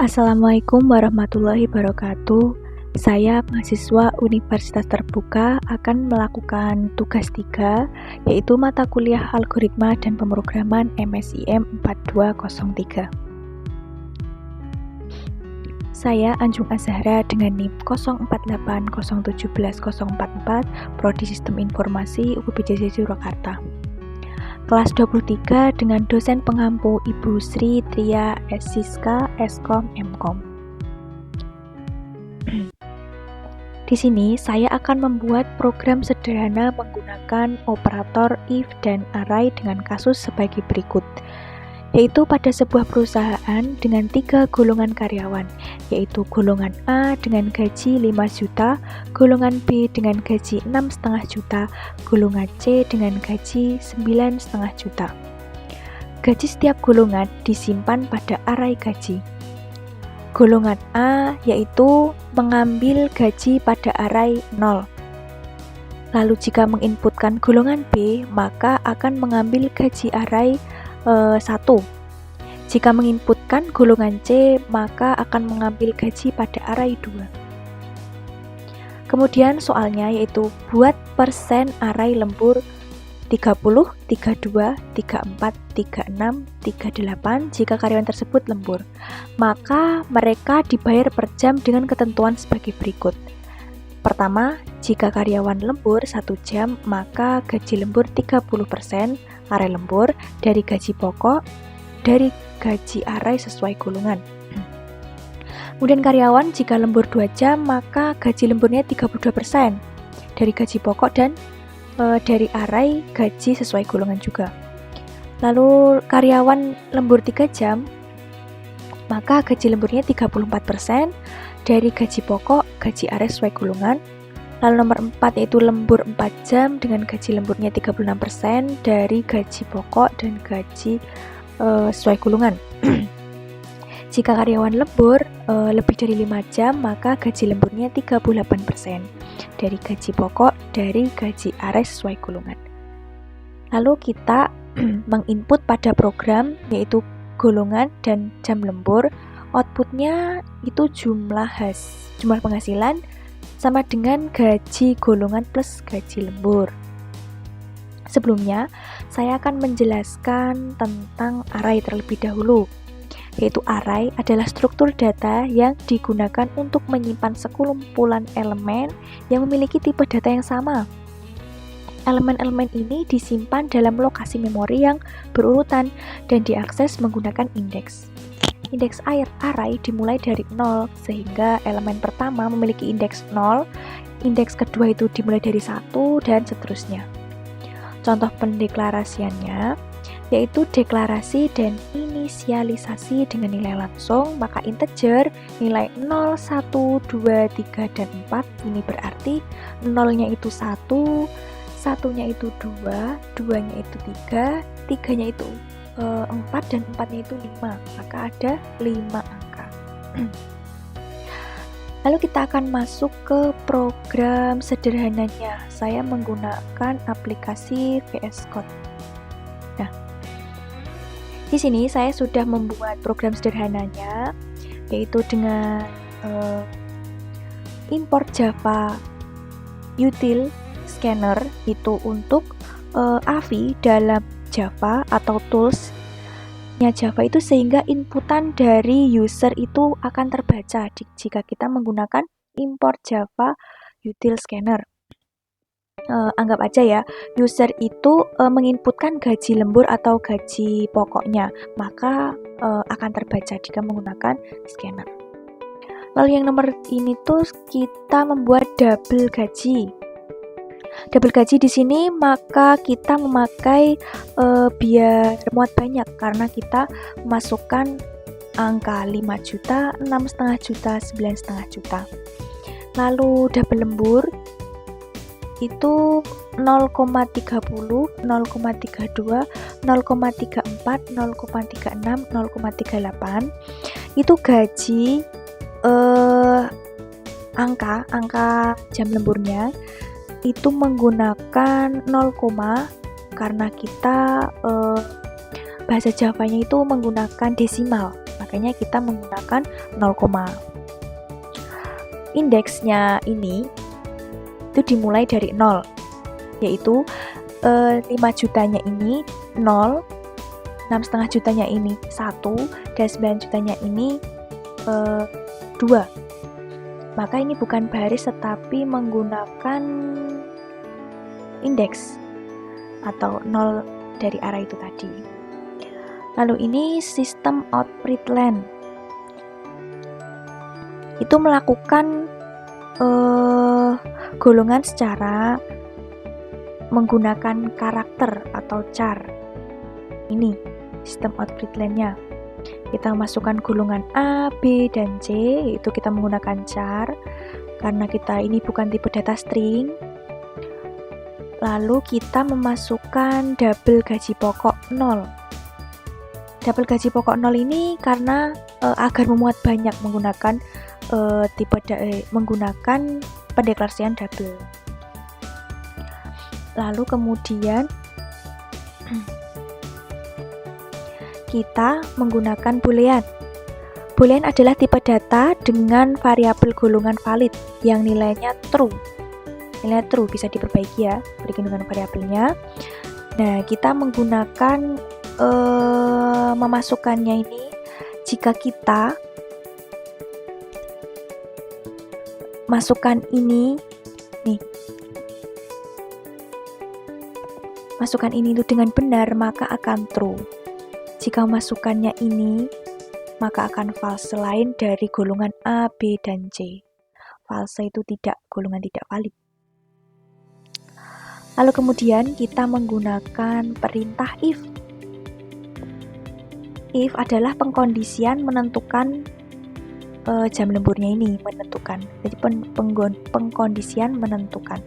Assalamualaikum warahmatullahi wabarakatuh. Saya mahasiswa Universitas Terbuka akan melakukan tugas 3, yaitu mata kuliah Algoritma dan Pemrograman MSIM 4203. Saya Anjung Azahra dengan NIM 0480171044, Prodi Sistem Informasi UPBJJ Surakarta. Kelas 23 dengan dosen pengampu Ibu Sri Tria S. Siska, Eskom, Mkom. Di sini saya akan membuat program sederhana menggunakan operator if dan array dengan kasus sebagai berikut, yaitu pada sebuah perusahaan dengan 3 golongan karyawan, yaitu golongan A dengan gaji 5 juta, golongan B dengan gaji 6,5 juta, golongan C dengan gaji 9,5 juta. Gaji setiap golongan disimpan pada array gaji. Golongan A yaitu mengambil gaji pada array 0. Lalu jika menginputkan golongan B, maka akan mengambil gaji array 1. Jika menginputkan golongan C, maka akan mengambil gaji pada array 2. Kemudian soalnya yaitu buat persen array lembur 30, 32, 34, 36, 38 jika karyawan tersebut lembur. Maka mereka dibayar per jam dengan ketentuan sebagai berikut. Pertama, jika karyawan lembur 1 jam, maka gaji lembur 30% array lembur dari gaji pokok dari gaji array sesuai golongan. Kemudian karyawan jika lembur 2 jam, maka gaji lemburnya 32% dari gaji pokok dan dari array gaji sesuai golongan juga. Lalu karyawan lembur 3 jam, maka gaji lemburnya 34% dari gaji pokok, gaji array sesuai golongan. Lalu nomor 4 yaitu lembur 4 jam dengan gaji lemburnya 36% dari gaji pokok dan gaji sesuai golongan. Jika karyawan lembur lebih dari 5 jam, maka gaji lemburnya 38% dari gaji pokok dari gaji array sesuai golongan. Lalu kita menginput pada program yaitu golongan dan jam lembur. Outputnya itu jumlah penghasilan sama dengan gaji golongan plus gaji lembur. Sebelumnya, saya akan menjelaskan tentang array terlebih dahulu, yaitu array adalah struktur data yang digunakan untuk menyimpan sekumpulan elemen yang memiliki tipe data yang sama. Elemen-elemen ini disimpan dalam lokasi memori yang berurutan dan diakses menggunakan indeks. Indeks array dimulai dari 0, sehingga elemen pertama memiliki indeks 0, indeks kedua itu dimulai dari 1, dan seterusnya. Contoh pendeklarasiannya yaitu deklarasi dan inisialisasi dengan nilai langsung, maka integer nilai 0, 1, 2, 3, dan 4 ini berarti 0-nya itu 1, 1-nya itu 2, 2-nya itu 3, 3-nya itu 4, dan 4-nya itu 5, maka ada 5 angka. Lalu kita akan masuk ke program sederhananya. Saya menggunakan aplikasi VS Code. Nah, di sini saya sudah membuat program sederhananya, yaitu dengan import Java util scanner itu untuk AVI dalam Java atau toolsnya Java itu, sehingga inputan dari user itu akan terbaca jika kita menggunakan import Java util scanner. Anggap aja ya, user itu menginputkan gaji lembur atau gaji pokoknya, maka akan terbaca jika menggunakan scanner. Lalu yang nomor ini tuh kita membuat double gaji. Double gaji di sini maka kita memakai biar muat banyak karena kita memasukkan angka 5 juta, 6,5 juta, 9,5 juta. Lalu double lembur itu 0,30, 0,32, 0,34, 0,36, 0,38 itu gaji angka jam lemburnya itu menggunakan 0, karena kita bahasa Javanya itu menggunakan desimal, maka makanya kita menggunakan 0, indeksnya ini itu dimulai dari 0, yaitu 5 jutanya ini 0, 6,5 jutanya ini 1, dan 9 jutanya ini 2. Maka ini bukan baris tetapi menggunakan indeks atau 0 dari arah itu tadi. Lalu ini sistem output len. Itu melakukan golongan secara menggunakan karakter atau char. Ini sistem output len-nya. Kita masukkan golongan A, B, dan C, yaitu kita menggunakan char karena kita ini bukan tipe data string. Lalu kita memasukkan double gaji pokok 0. Double gaji pokok 0 ini karena agar memuat banyak menggunakan menggunakan pendeklarasian double. Lalu kemudian kita menggunakan boolean. Boolean adalah tipe data dengan variabel golongan valid yang nilainya true. Nilainya true bisa diperbaiki ya, dengan variabelnya. Nah, kita menggunakan memasukkannya ini jika kita masukkan ini nih. Masukkan ini itu dengan benar maka akan true. Jika masukannya ini, maka akan false selain dari golongan A, B, dan C. False itu tidak, golongan tidak valid. Lalu kemudian kita menggunakan perintah if. If adalah pengkondisian menentukan jam lemburnya ini, menentukan. Jadi pengkondisian menentukan.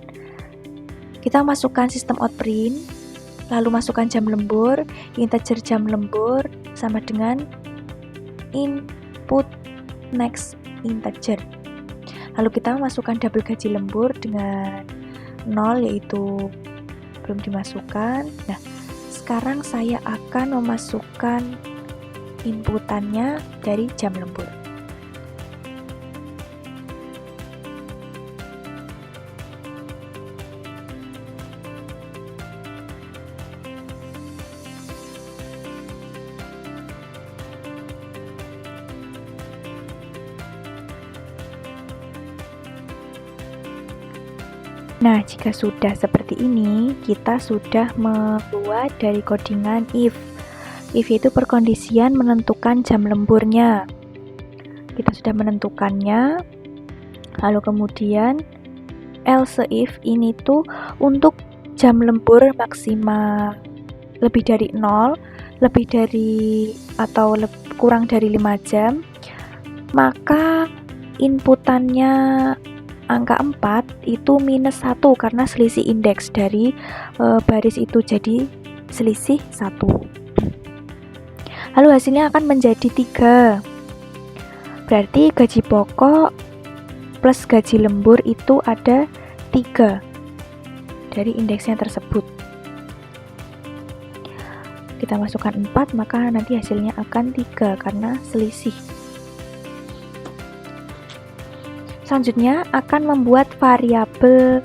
Kita masukkan sistem out print, lalu masukkan jam lembur, integer jam lembur sama dengan input next integer. Lalu kita masukkan double gaji lembur dengan 0, yaitu belum dimasukkan. Nah, sekarang saya akan memasukkan inputannya dari jam lembur. Nah, jika sudah seperti ini, kita sudah membuat dari codingan if. If itu perkondisian menentukan jam lemburnya. Kita sudah menentukannya. Lalu kemudian else if ini tuh untuk jam lembur maksimal lebih dari 0, lebih dari atau kurang dari 5 jam, maka inputannya angka 4 itu minus 1 karena selisih indeks dari baris itu, jadi selisih 1. Lalu hasilnya akan menjadi 3. Berarti gaji pokok plus gaji lembur itu ada 3 dari indeksnya tersebut. Kita masukkan 4, maka nanti hasilnya akan 3 karena selisih. Selanjutnya akan membuat variabel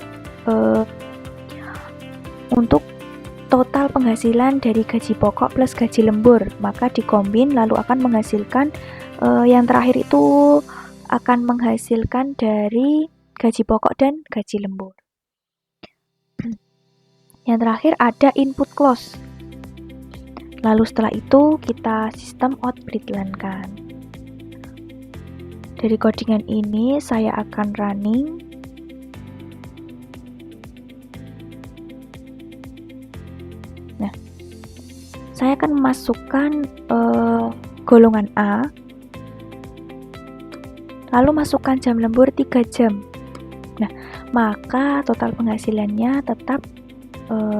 untuk total penghasilan dari gaji pokok plus gaji lembur, maka dikombin lalu akan menghasilkan yang terakhir itu akan menghasilkan dari gaji pokok dan gaji lembur. Yang terakhir ada input close. Lalu setelah itu kita sistem output len-kan. Dari codingan ini saya akan running. Nah, saya akan memasukkan golongan A, lalu masukkan jam lembur 3 jam. Nah, maka total penghasilannya tetap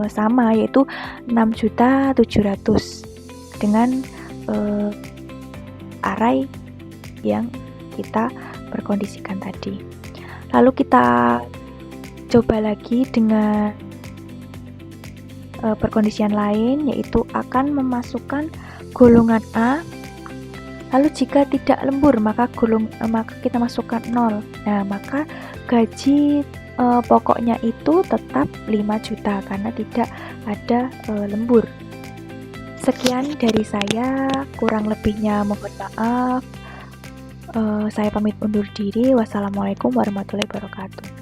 sama, yaitu 6.700.000 dengan array yang kita berkondisikan tadi. Lalu kita coba lagi dengan perkondisian lain, yaitu akan memasukkan golongan A, Lalu jika tidak lembur maka kita masukkan 0. Nah, maka gaji pokoknya itu tetap 5 juta karena tidak ada lembur. Sekian dari saya, kurang lebihnya mohon maaf. Saya pamit undur diri. Wassalamualaikum warahmatullahi wabarakatuh.